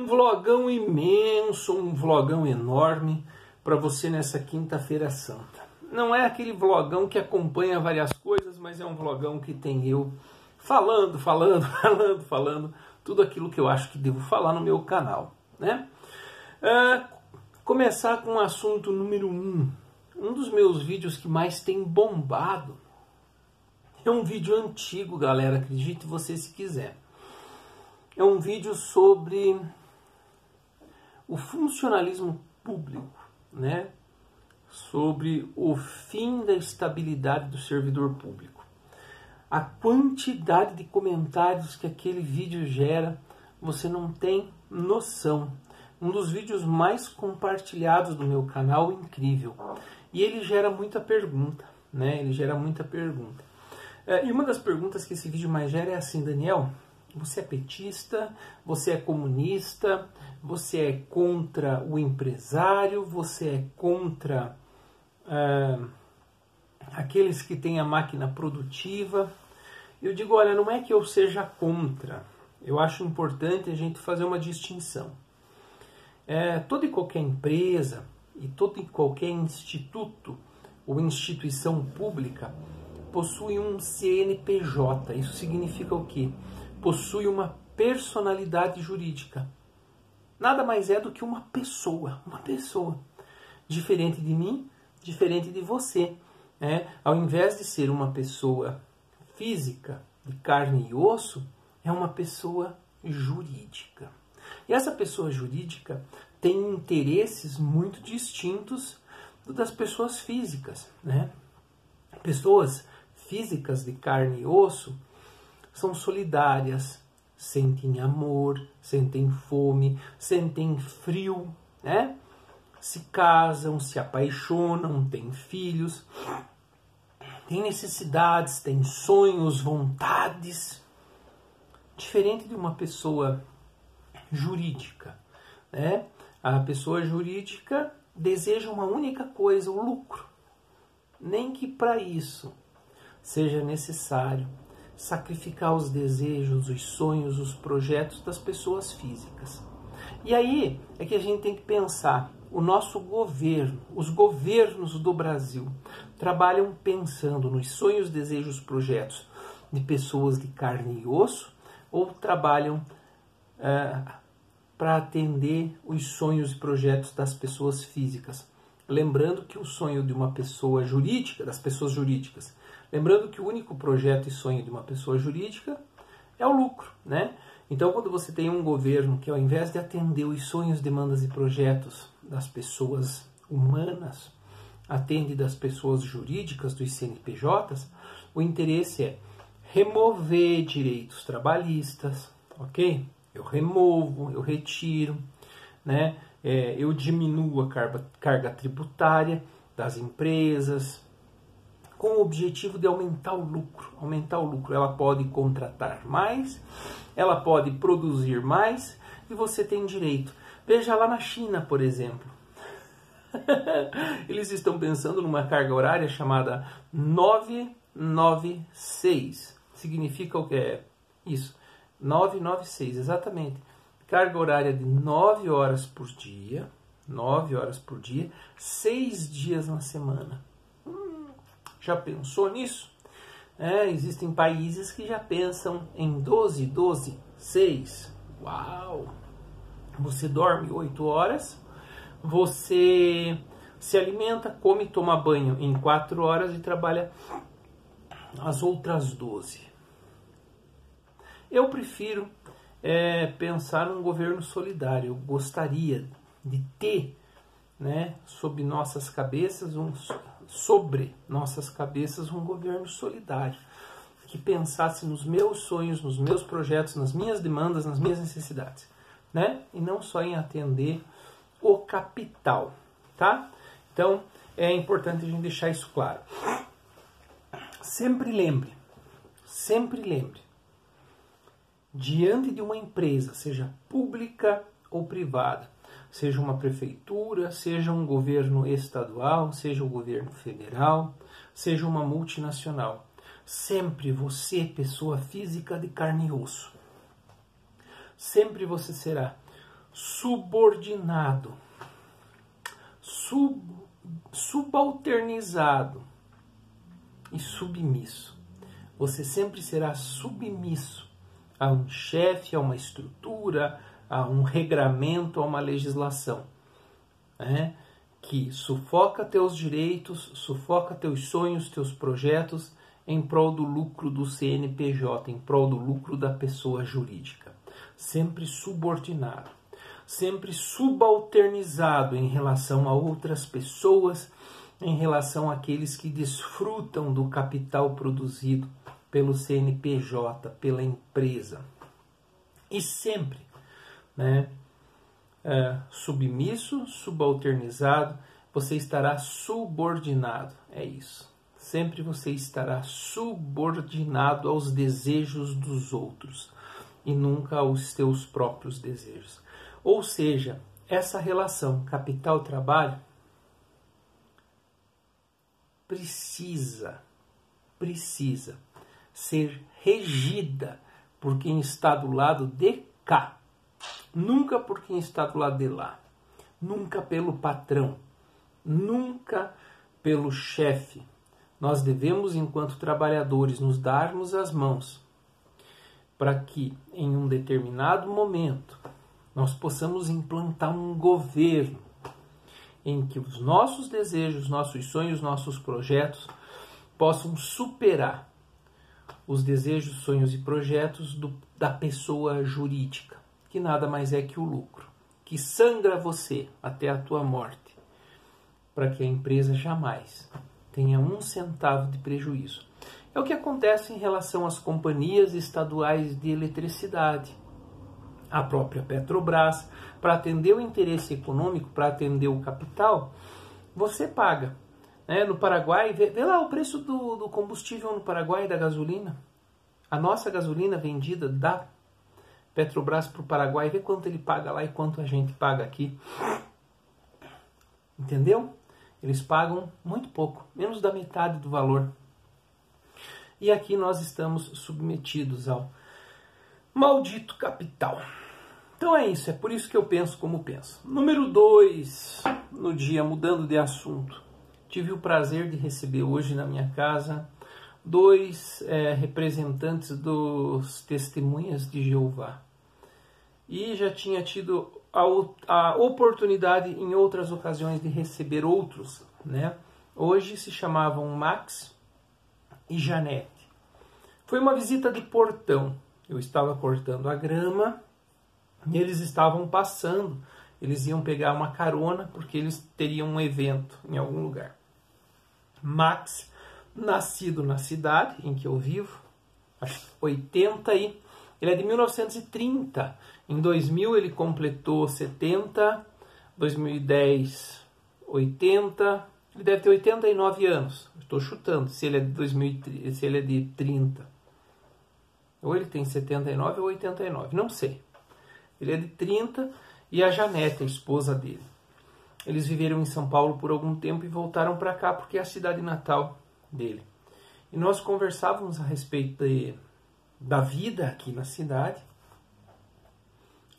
Um vlogão imenso, um vlogão enorme para você nessa quinta-feira santa. Não é aquele vlogão que acompanha várias coisas, mas é um vlogão que tem eu falando tudo aquilo que eu acho que devo falar no meu canal, né? Começar com o assunto número 1. Um dos meus vídeos que mais tem bombado é um vídeo antigo, galera, acredite você se quiser. É um vídeo sobre o funcionalismo público, né? Sobre o fim da estabilidade do servidor público. A quantidade de comentários que aquele vídeo gera, você não tem noção. Um dos vídeos mais compartilhados do meu canal, incrível. E ele gera muita pergunta, né? Ele gera muita pergunta. E uma das perguntas que esse vídeo mais gera é assim: Daniel, você é petista? Você é comunista? Você é contra o empresário? Você é contra aqueles que têm a máquina produtiva? Eu digo, olha, não é que eu seja contra. Eu acho importante a gente fazer uma distinção. Toda e qualquer empresa e todo e qualquer instituto ou instituição pública possui um CNPJ. Isso significa o quê? Possui uma personalidade jurídica. Nada mais é do que uma pessoa. Diferente de mim, diferente de você. Ao invés de ser uma pessoa física, de carne e osso, é uma pessoa jurídica. E essa pessoa jurídica tem interesses muito distintos das pessoas físicas, né? Pessoas físicas de carne e osso são solidárias, sentem amor, sentem fome, sentem frio, né? Se casam, se apaixonam, têm filhos, têm necessidades, têm sonhos, vontades. Diferente de uma pessoa jurídica, né? A pessoa jurídica deseja uma única coisa, o lucro. Nem que para isso seja necessário sacrificar os desejos, os sonhos, os projetos das pessoas físicas. E aí é que a gente tem que pensar, o nosso governo, os governos do Brasil trabalham pensando nos sonhos, desejos, projetos de pessoas de carne e osso, ou trabalham para atender os sonhos e projetos das pessoas físicas. Lembrando que o sonho de uma pessoa jurídica, das pessoas jurídicas, lembrando que o único projeto e sonho de uma pessoa jurídica é o lucro, né? Então, quando você tem um governo que, ao invés de atender os sonhos, demandas e projetos das pessoas humanas, atende das pessoas jurídicas, dos CNPJs, o interesse é remover direitos trabalhistas, ok? Eu removo, eu retiro, né? Eu diminuo a carga tributária das empresas, com o objetivo de aumentar o lucro. Aumentar o lucro. Ela pode contratar mais, ela pode produzir mais e você tem direito. Veja lá na China, por exemplo. Eles estão pensando numa carga horária chamada 996. Significa o que é isso? 996, exatamente. Carga horária de 9 horas por dia, 6 dias na semana. Já pensou nisso? Existem países que já pensam em 12, 6. Uau! Você dorme 8 horas, você se alimenta, come e toma banho em 4 horas e trabalha as outras 12. Eu prefiro pensar num governo solidário. Eu gostaria de ter, né, sobre nossas cabeças um governo solidário que pensasse nos meus sonhos, nos meus projetos, nas minhas demandas, nas minhas necessidades, né? E não só em atender o capital, tá? Então é importante a gente deixar isso claro. Sempre lembre, diante de uma empresa, seja pública ou privada, seja uma prefeitura, seja um governo estadual, seja um governo federal, seja uma multinacional, sempre você, pessoa física de carne e osso, sempre você será subordinado, subalternizado e submisso. Você sempre será submisso a um chefe, a uma estrutura, a um regramento, a uma legislação, né? Que sufoca teus direitos, sufoca teus sonhos, teus projetos em prol do lucro do CNPJ, em prol do lucro da pessoa jurídica. Sempre subordinado, sempre subalternizado em relação a outras pessoas, em relação àqueles que desfrutam do capital produzido pelo CNPJ, pela empresa. E sempre, né, submisso, subalternizado, você estará subordinado. É isso. Sempre você estará subordinado aos desejos dos outros e nunca aos teus próprios desejos. Ou seja, essa relação capital-trabalho precisa ser regida por quem está do lado de cá, nunca por quem está do lado de lá, nunca pelo patrão, nunca pelo chefe. Nós devemos, enquanto trabalhadores, nos darmos as mãos para que, em um determinado momento, nós possamos implantar um governo em que os nossos desejos, nossos sonhos, nossos projetos possam superar os desejos, sonhos e projetos da pessoa jurídica, que nada mais é que o lucro, que sangra você até a tua morte, para que a empresa jamais tenha 1 centavo de prejuízo. É o que acontece em relação às companhias estaduais de eletricidade. A própria Petrobras, para atender o interesse econômico, para atender o capital, você paga. No Paraguai, vê lá o preço do combustível no Paraguai, da gasolina. A nossa gasolina vendida da Petrobras para o Paraguai, vê quanto ele paga lá e quanto a gente paga aqui. Entendeu? Eles pagam muito pouco, menos da metade do valor. E aqui nós estamos submetidos ao maldito capital. Então é isso, é por isso que eu penso como penso. Número 2, no dia, mudando de assunto. Tive o prazer de receber hoje na minha casa 2 representantes dos Testemunhas de Jeová. E já tinha tido a oportunidade em outras ocasiões de receber outros, né? Hoje se chamavam Max e Janete. Foi uma visita de portão. Eu estava cortando a grama e eles estavam passando. Eles iam pegar uma carona porque eles teriam um evento em algum lugar. Max, nascido na cidade em que eu vivo, acho que 80 aí. Ele é de 1930. Em 2000 ele completou 70, 2010, 80. Ele deve ter 89 anos. Estou chutando se ele é de 2030, se ele é de 30. Ou ele tem 79 ou 89, não sei. Ele é de 30 e a Janete, a esposa dele. Eles viveram em São Paulo por algum tempo e voltaram para cá porque é a cidade natal dele. E nós conversávamos a respeito da vida aqui na cidade.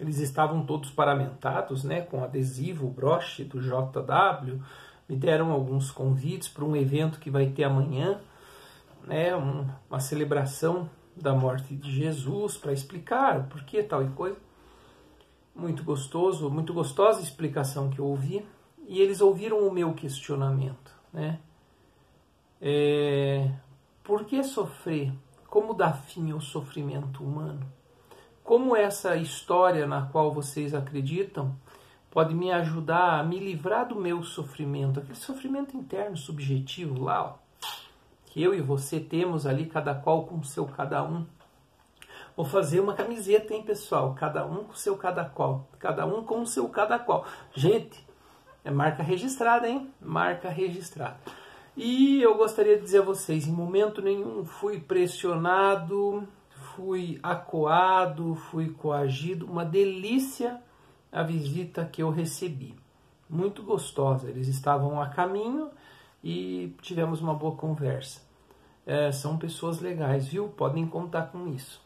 Eles estavam todos paramentados, né, com adesivo, broche do JW. Me deram alguns convites para um evento que vai ter amanhã, né, uma celebração da morte de Jesus, para explicar o porquê tal e coisa. Muito gostoso, muito gostosa a explicação que eu ouvi. E eles ouviram o meu questionamento, né? Por que sofrer? Como dar fim ao sofrimento humano? Como essa história na qual vocês acreditam pode me ajudar a me livrar do meu sofrimento, aquele sofrimento interno, subjetivo lá, ó, que eu e você temos ali, cada qual com o seu cada um. Vou fazer uma camiseta, hein, pessoal? Cada um com o seu cada qual. Cada um com o seu cada qual. Gente, é marca registrada, hein? Marca registrada. E eu gostaria de dizer a vocês, em momento nenhum fui pressionado, fui acuado, fui coagido. Uma delícia a visita que eu recebi. Muito gostosa. Eles estavam a caminho e tivemos uma boa conversa. São pessoas legais, viu? Podem contar com isso.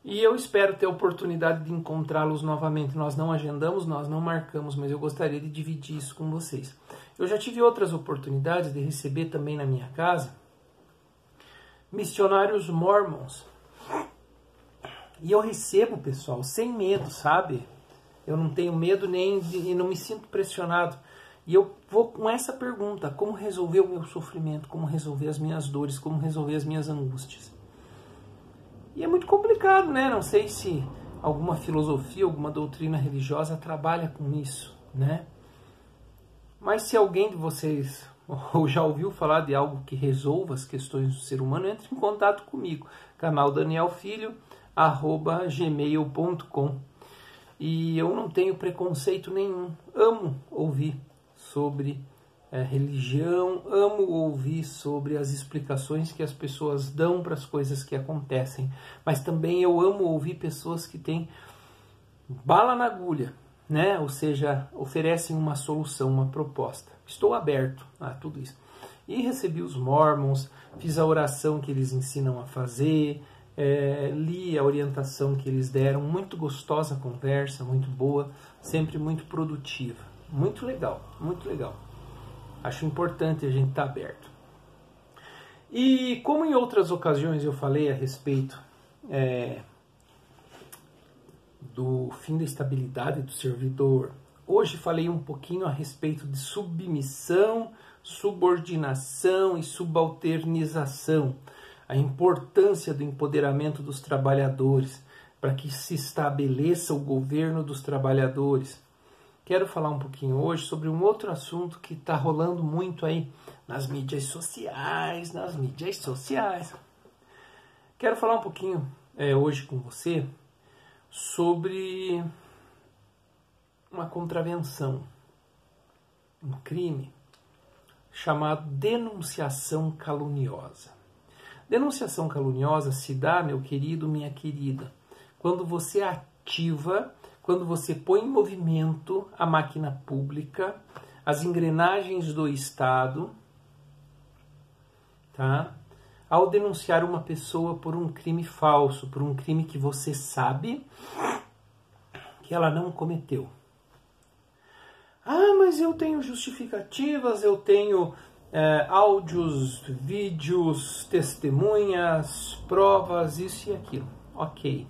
E eu espero ter a oportunidade de encontrá-los novamente. Nós não agendamos, nós não marcamos, mas eu gostaria de dividir isso com vocês. Eu já tive outras oportunidades de receber também na minha casa missionários mormons. E eu recebo, pessoal, sem medo, sabe? Eu não tenho medo e não me sinto pressionado. E eu vou com essa pergunta: como resolver o meu sofrimento? Como resolver as minhas dores? Como resolver as minhas angústias? E é muito complicado, né? Não sei se alguma filosofia, alguma doutrina religiosa trabalha com isso, né? Mas se alguém de vocês ou já ouviu falar de algo que resolva as questões do ser humano, entre em contato comigo. Canal Daniel Filho, @gmail.com. E eu não tenho preconceito nenhum. Amo ouvir sobre religião, amo ouvir sobre as explicações que as pessoas dão para as coisas que acontecem. Mas também eu amo ouvir pessoas que têm bala na agulha, né? Ou seja, oferecem uma solução, uma proposta. Estou aberto a tudo isso. E recebi os mormons, fiz a oração que eles ensinam a fazer, li a orientação que eles deram, muito gostosa a conversa, muito boa, sempre muito produtiva. Muito legal, muito legal. Acho importante a gente estar aberto. E como em outras ocasiões eu falei a respeito do fim da estabilidade do servidor, hoje falei um pouquinho a respeito de submissão, subordinação e subalternização. A importância do empoderamento dos trabalhadores para que se estabeleça o governo dos trabalhadores. Quero falar um pouquinho hoje sobre um outro assunto que está rolando muito aí nas mídias sociais, Quero falar um pouquinho hoje com você sobre uma contravenção, um crime chamado denunciação caluniosa. Denunciação caluniosa se dá, meu querido, minha querida, quando você ativa, quando você põe em movimento a máquina pública, as engrenagens do Estado, tá? Ao denunciar uma pessoa por um crime falso, por um crime que você sabe que ela não cometeu. Ah, mas eu tenho justificativas, eu tenho áudios, vídeos, testemunhas, provas, isso e aquilo. Ok.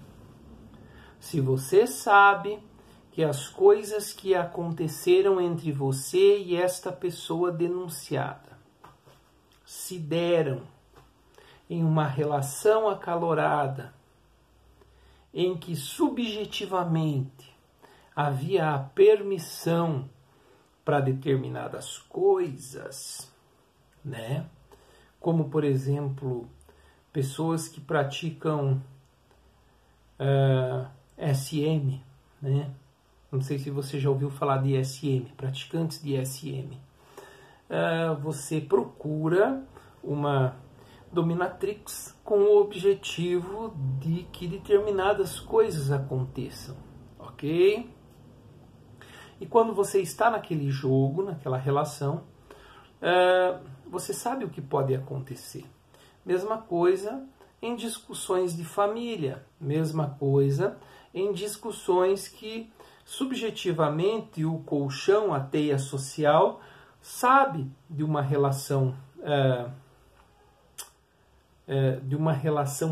Se você sabe que as coisas que aconteceram entre você e esta pessoa denunciada se deram em uma relação acalorada, em que subjetivamente havia a permissão para determinadas coisas, né? Como, por exemplo, pessoas que praticam SM, né? Não sei se você já ouviu falar de SM, praticantes de SM. Você procura uma dominatrix com o objetivo de que determinadas coisas aconteçam, ok? E quando você está naquele jogo, naquela relação, você sabe o que pode acontecer. Mesma coisa em discussões de família, mesma coisa em discussões que subjetivamente o colchão, a teia social, sabe de uma relação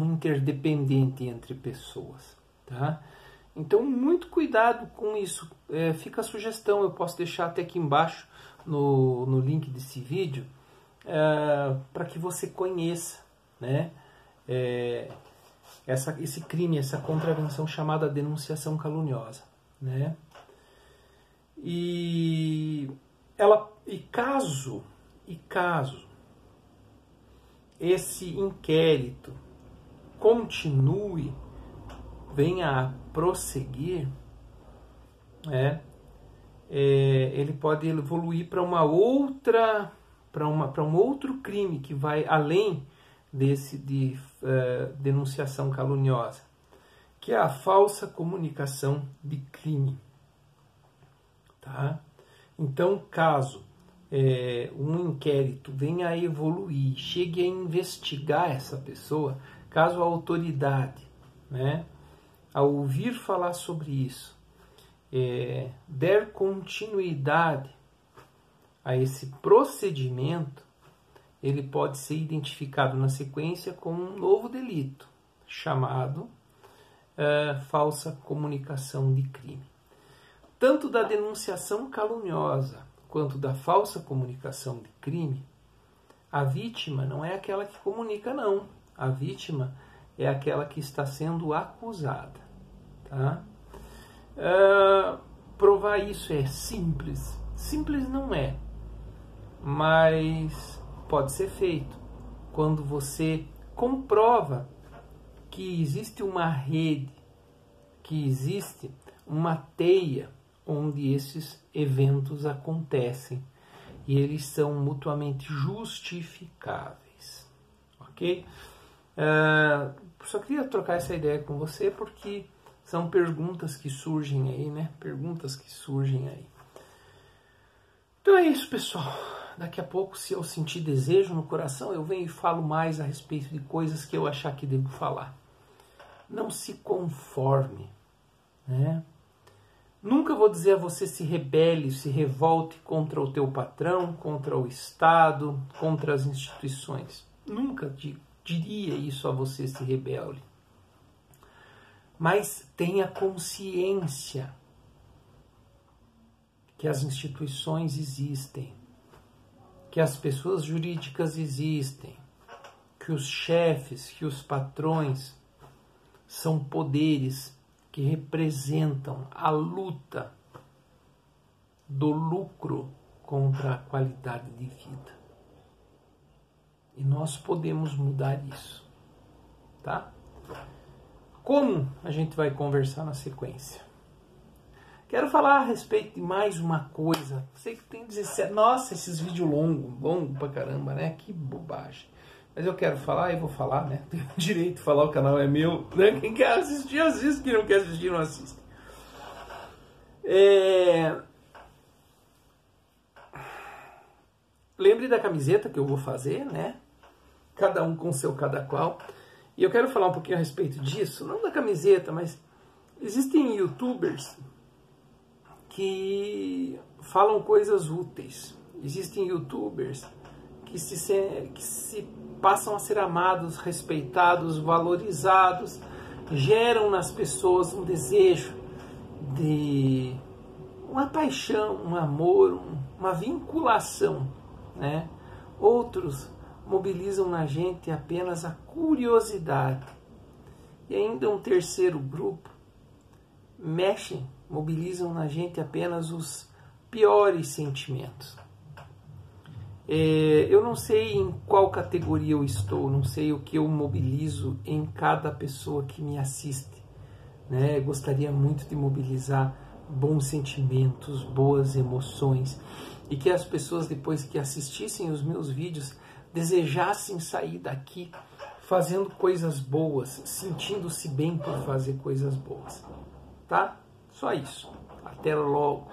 interdependente entre pessoas, tá? Então, muito cuidado com isso. Fica a sugestão, eu posso deixar até aqui embaixo no link desse vídeo, para que você conheça, né, esse crime, essa contravenção chamada denunciação caluniosa, né? E caso esse inquérito continue, venha a prosseguir, ele pode evoluir para um outro crime que vai além desse de denunciação caluniosa, que é a falsa comunicação de crime, tá? Então, caso um inquérito venha a evoluir, chegue a investigar essa pessoa, caso a autoridade, né, ao ouvir falar sobre isso, der continuidade a esse procedimento, ele pode ser identificado na sequência como um novo delito, chamado falsa comunicação de crime. Tanto da denunciação caluniosa quanto da falsa comunicação de crime, a vítima não é aquela que comunica, não. A vítima é aquela que está sendo acusada. Tá? Provar isso é simples. Simples não é, mas pode ser feito quando você comprova que existe uma rede, que existe uma teia onde esses eventos acontecem e eles são mutuamente justificáveis, ok? Só queria trocar essa ideia com você porque são perguntas que surgem aí, né? Perguntas que surgem aí. Então é isso, pessoal. Daqui a pouco, se eu sentir desejo no coração, eu venho e falo mais a respeito de coisas que eu achar que devo falar. Não se conforme, né? Nunca vou dizer a você se rebele, se revolte contra o teu patrão, contra o Estado, contra as instituições. Nunca diria isso a você, se rebele. Mas tenha consciência que as instituições existem, que as pessoas jurídicas existem, que os chefes, que os patrões são poderes que representam a luta do lucro contra a qualidade de vida. E nós podemos mudar isso, tá? Como a gente vai conversar na sequência? Quero falar a respeito de mais uma coisa. Sei que tem 17... Nossa, esses vídeos longo pra caramba, né? Que bobagem. Mas eu quero falar e vou falar, né? Tenho direito de falar, o canal é meu, né? Quem quer assistir, assiste. Quem não quer assistir, não assiste. Lembre da camiseta que eu vou fazer, né? Cada um com seu cada qual. E eu quero falar um pouquinho a respeito disso. Não da camiseta, mas existem youtubers que falam coisas úteis. Existem youtubers que se passam a ser amados, respeitados, valorizados, geram nas pessoas um desejo de uma paixão, um amor, uma vinculação, né? Outros mobilizam na gente apenas a curiosidade. E ainda um terceiro grupo mobilizam na gente apenas os piores sentimentos. Eu não sei em qual categoria eu estou, não sei o que eu mobilizo em cada pessoa que me assiste, né? Gostaria muito de mobilizar bons sentimentos, boas emoções, e que as pessoas, depois que assistissem os meus vídeos, desejassem sair daqui fazendo coisas boas, sentindo-se bem por fazer coisas boas, tá? Só isso. Até logo.